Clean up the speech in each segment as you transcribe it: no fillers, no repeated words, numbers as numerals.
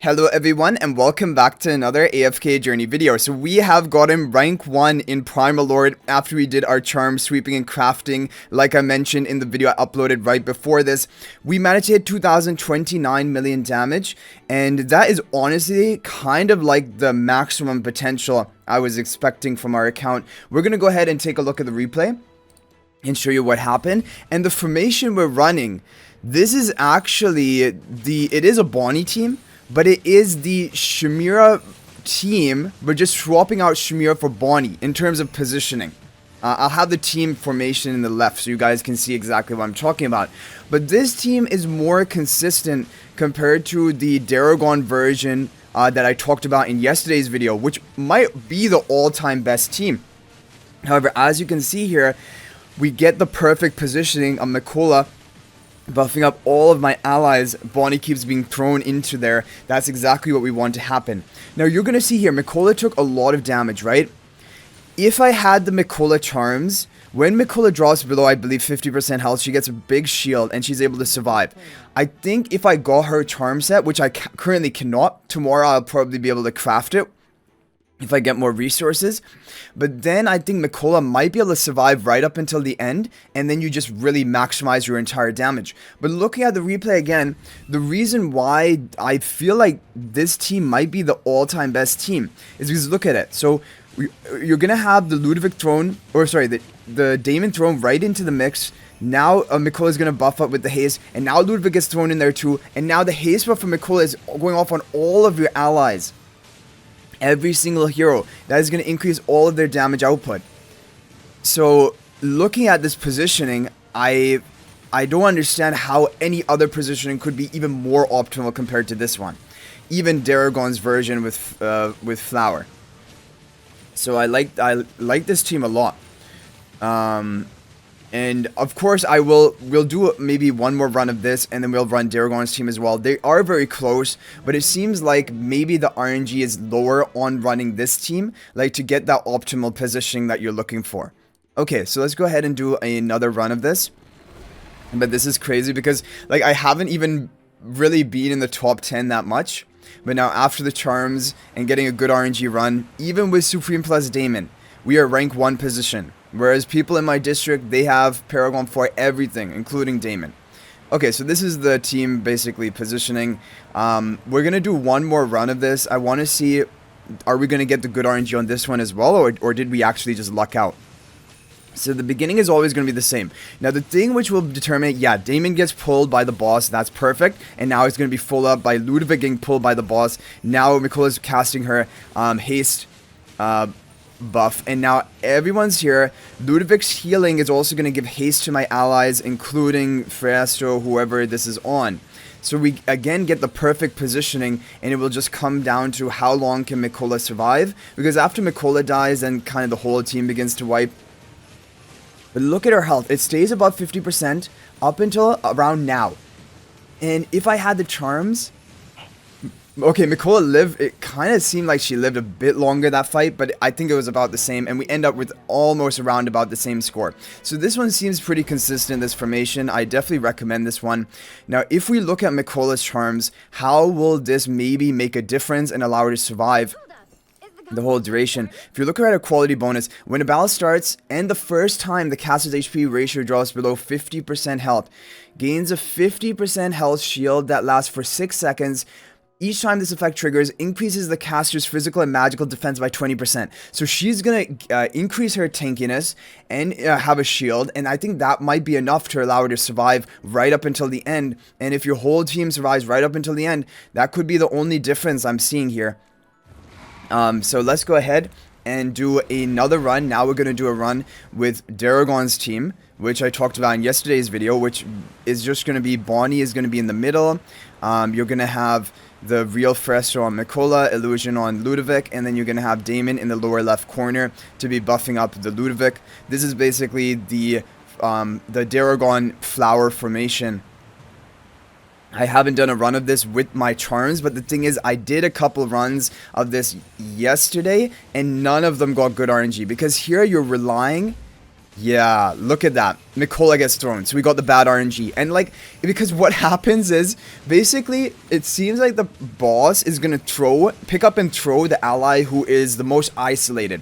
Hello everyone and welcome back to another AFK journey video. So we have gotten rank 1 in Primal Lord after we did our charm sweeping and crafting. Like I mentioned in the video I uploaded right before this, we managed to hit 2029 million damage, and that is honestly kind of like the maximum potential I was expecting from our account. We're gonna go ahead and take a look at the replay and show you what happened. And the formation we're running, this is actually it is a Bonnie team, but it is the Shemira team. We're just swapping out Shemira for Bonnie in terms of positioning. I'll have the team formation in the left so you guys can see exactly what I'm talking about. But this team is more consistent compared to the Daragon version that I talked about in yesterday's video, which might be the all-time best team. However, as you can see here, we get the perfect positioning of Mikola buffing up all of my allies. Bonnie keeps being thrown into there. That's exactly what we want to happen. Now you're going to see here, Mikola took a lot of damage, right? If I had the Mikola charms, when Mikola drops below, I believe 50% health, she gets a big shield and she's able to survive. I think if I got her charm set, which I currently cannot, tomorrow I'll probably be able to craft it if I get more resources. But then I think Mikola might be able to survive right up until the end, and then you just really maximize your entire damage. But looking at the replay again, the reason why I feel like this team might be the all-time best team is because look at it. So you're gonna have the Ludovic thrown, or sorry, the Damon thrown right into the mix. Now Mikola is going to buff up with the haste, and now Ludovic gets thrown in there too, and now the haste buff from Mikola is going off on all of your allies. Every single hero. That is going to increase all of their damage output. So looking at this positioning, I don't understand how any other positioning could be even more optimal compared to this one. Even Daragon's version with Flower. So I like this team a lot. And of course we'll do maybe one more run of this, and then we'll run Daragon's team as well. They are very close, but it seems like maybe the RNG is lower on running this team, like to get that optimal positioning that you're looking for. Okay, so let's go ahead and do another run of this. But this is crazy because like I haven't even really been in the top 10 that much. But now after the charms and getting a good RNG run, even with Supreme plus Damon, we are rank 1 position. Whereas people in my district, they have Paragon for everything, including Damon. Okay, so this is the team basically positioning. We're going to do one more run of this. I want to see, are we going to get the good RNG on this one as well, or did we actually just luck out? So the beginning is always going to be the same. Now the thing which will determine, yeah, Damon gets pulled by the boss, that's perfect. And now it's going to be full up by Ludovic getting pulled by the boss. Now Mikola's casting her haste buff, and now everyone's here. Ludovic's healing is also going to give haste to my allies, including Fresto, whoever this is on. So we again get the perfect positioning, and it will just come down to how long can Mikola survive, because after Mikola dies, then kind of the whole team begins to wipe. But look at her health. It stays above 50% up until around now. And if I had the charms, okay, Mikola lived, it kind of seemed like she lived a bit longer that fight, but I think it was about the same, and we end up with almost around about the same score. So this one seems pretty consistent, this formation. I definitely recommend this one. Now, if we look at Mikola's charms, how will this maybe make a difference and allow her to survive the whole duration? If you look at her quality bonus, when a battle starts and the first time the caster's HP ratio drops below 50% health, gains a 50% health shield that lasts for 6 seconds. Each time this effect triggers, increases the caster's physical and magical defense by 20%. So she's going to increase her tankiness and have a shield. And I think that might be enough to allow her to survive right up until the end. And if your whole team survives right up until the end, that could be the only difference I'm seeing here. So let's go ahead and do another run. Now we're going to do a run with Daragon's team, which I talked about in yesterday's video, which is just going to be Bonnie is going to be in the middle. You're going to have the real Fresto on Mikola, Illusion on Ludovic, and then you're going to have Damon in the lower left corner to be buffing up the Ludovic. This is basically the Daragon flower formation. I haven't done a run of this with my charms, but the thing is, I did a couple runs of this yesterday, and none of them got good RNG, because here you're relying Yeah, look at that. Mikola gets thrown, so we got the bad RNG. And like, because what happens is, basically, it seems like the boss is gonna pick up and throw the ally who is the most isolated.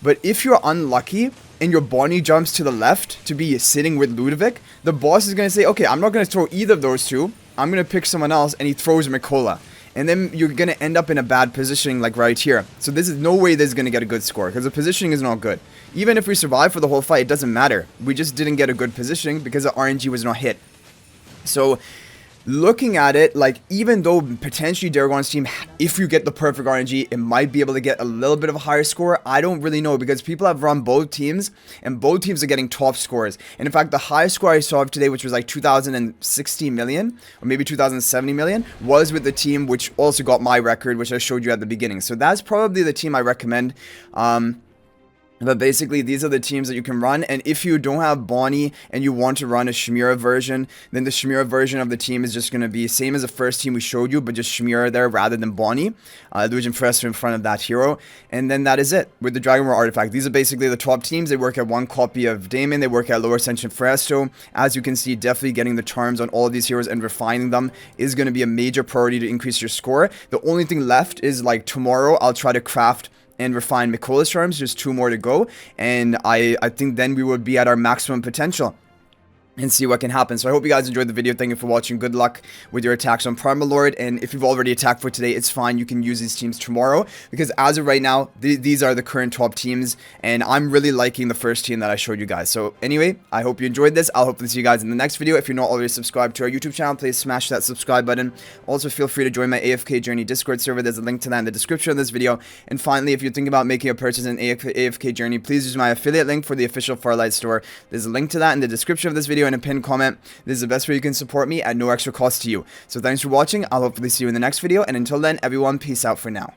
But if you're unlucky, and your Bonnie jumps to the left to be sitting with Ludovic, the boss is gonna say, okay, I'm not gonna throw either of those two, I'm gonna pick someone else, and he throws Mikola. And then you're gonna end up in a bad positioning like right here. So this is no way this is gonna get a good score, because the positioning is not good. Even if we survive for the whole fight, it doesn't matter. We just didn't get a good positioning because the RNG was not hit. So looking at it, like, even though potentially Daragon's team, if you get the perfect RNG, it might be able to get a little bit of a higher score. I don't really know, because people have run both teams, and both teams are getting top scores. And in fact, the highest score I saw today, which was like 2,060 million, or maybe 2,070 million, was with the team which also got my record, which I showed you at the beginning. So that's probably the team I recommend. But basically, these are the teams that you can run, and if you don't have Bonnie and you want to run a Shemira version, then the Shemira version of the team is just going to be same as the first team we showed you, but just Shemira there rather than Bonnie. Illusion Professor in front of that hero, and then that is it with the Dragon War artifact. These are basically the top teams. They work at one copy of Damon, they work at Lower Ascension Fresto. As you can see, definitely getting the charms on all of these heroes and refining them is going to be a major priority to increase your score. The only thing left is, like, tomorrow I'll try to craft and refine Mikola's charms. Just 2 more to go, and I think then we would be at our maximum potential and see what can happen. So I hope you guys enjoyed the video. Thank you for watching. Good luck with your attacks on Primal Lord, and if you've already attacked for today, it's fine. You can use these teams tomorrow, because as of right now, these are the current top teams, and I'm really liking the first team that I showed you guys. So anyway, I hope you enjoyed this. I'll hopefully see you guys in the next video. If you're not already subscribed to our YouTube channel, please smash that subscribe button. Also, feel free to join my AFK Journey Discord server. There's a link to that in the description of this video. And finally, if you're thinking about making a purchase in AFK Journey, please use my affiliate link for the official Farlight store. There's a link to that in the description of this video and a pinned comment. This is the best way you can support me at no extra cost to you. So thanks for watching. I'll hopefully see you in the next video, and until then, everyone, peace out for now.